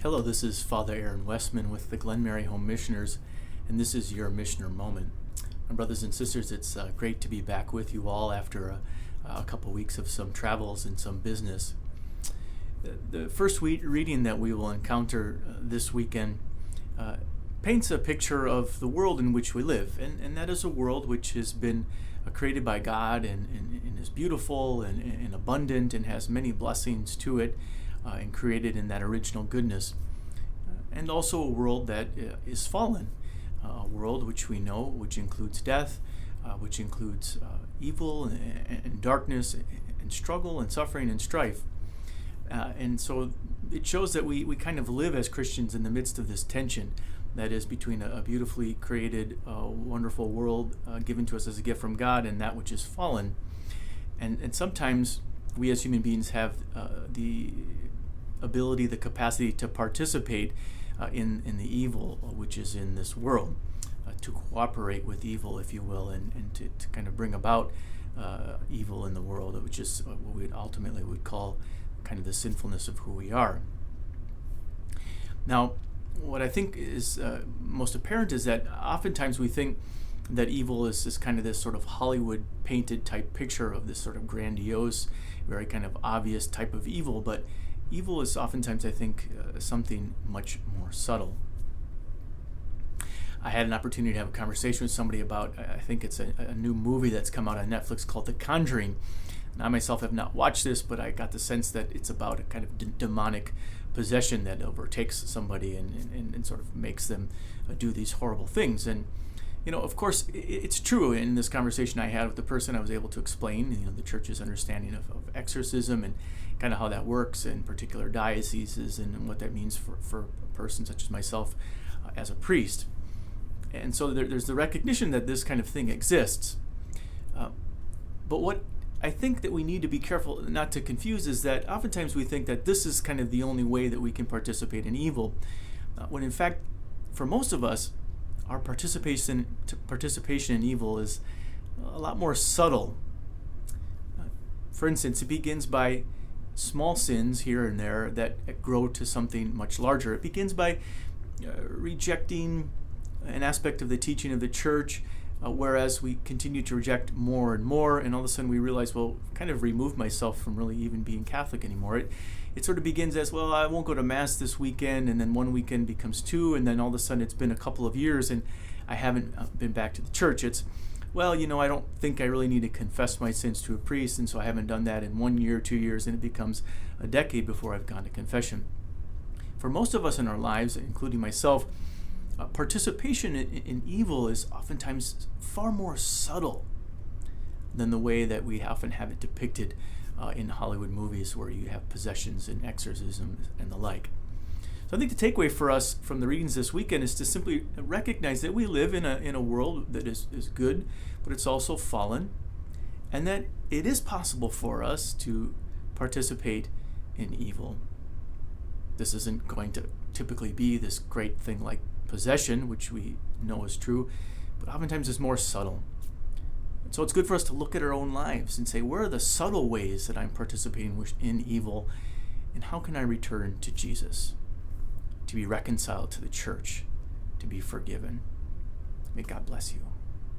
Hello, this is Father Aaron Westman with the Glen Mary Home Missioners, and this is your Missioner Moment. My brothers and sisters, it's great to be back with you all after a couple weeks of some travels and some business. The first reading that we will encounter this weekend paints a picture of the world in which we live, and that is a world which has been created by God and is beautiful and abundant and has many blessings to it. And created in that original goodness, and also a world that is fallen, a world which we know, which includes death, which includes evil and darkness and struggle and suffering and strife. And so it shows that we kind of live as Christians in the midst of this tension that is between a beautifully created, wonderful world given to us as a gift from God and that which is fallen. And sometimes we as human beings have the ability, the capacity to participate in the evil which is in this world, to cooperate with evil, if you will, and to kind of bring about evil in the world, which is what we ultimately would call kind of the sinfulness of who we are. Now, what I think is most apparent is that oftentimes we think that evil is this sort of Hollywood painted type picture of this sort of grandiose, very kind of obvious type of evil, but evil is oftentimes, I think, something much more subtle. I had an opportunity to have a conversation with somebody about, I think it's a new movie that's come out on Netflix called The Conjuring. And I myself have not watched this, but I got the sense that it's about a kind of demonic possession that overtakes somebody and sort of makes them do these horrible things. And of course, it's true. In this conversation I had with the person, I was able to explain, the church's understanding of exorcism and kind of how that works in particular dioceses and what that means for a person such as myself as a priest. And so there's the recognition that this kind of thing exists. But what I think that we need to be careful not to confuse is that oftentimes we think that this is kind of the only way that we can participate in evil, when in fact, for most of us, our participation in evil is a lot more subtle. For instance, it begins by small sins here and there that grow to something much larger. It begins by rejecting an aspect of the teaching of the church, whereas we continue to reject more and more, and all of a sudden we realize, well, kind of remove myself from really even being Catholic anymore. It sort of begins as, well, I won't go to Mass this weekend, and then one weekend becomes two, and then all of a sudden it's been a couple of years and I haven't been back to the church. It's, well, I don't think I really need to confess my sins to a priest, and so I haven't done that in 1 year, 2 years, and it becomes a decade before I've gone to confession. For most of us in our lives, including myself, participation in evil is oftentimes far more subtle than the way that we often have it depicted in Hollywood movies where you have possessions and exorcisms and the like. So I think the takeaway for us from the readings this weekend is to simply recognize that we live in a world that is good, but it's also fallen, and that it is possible for us to participate in evil. This isn't going to typically be this great thing like possession, which we know is true, but oftentimes it's more subtle. And so it's good for us to look at our own lives and say, where are the subtle ways that I'm participating in evil, and how can I return to Jesus, to be reconciled to the church, to be forgiven? May God bless you.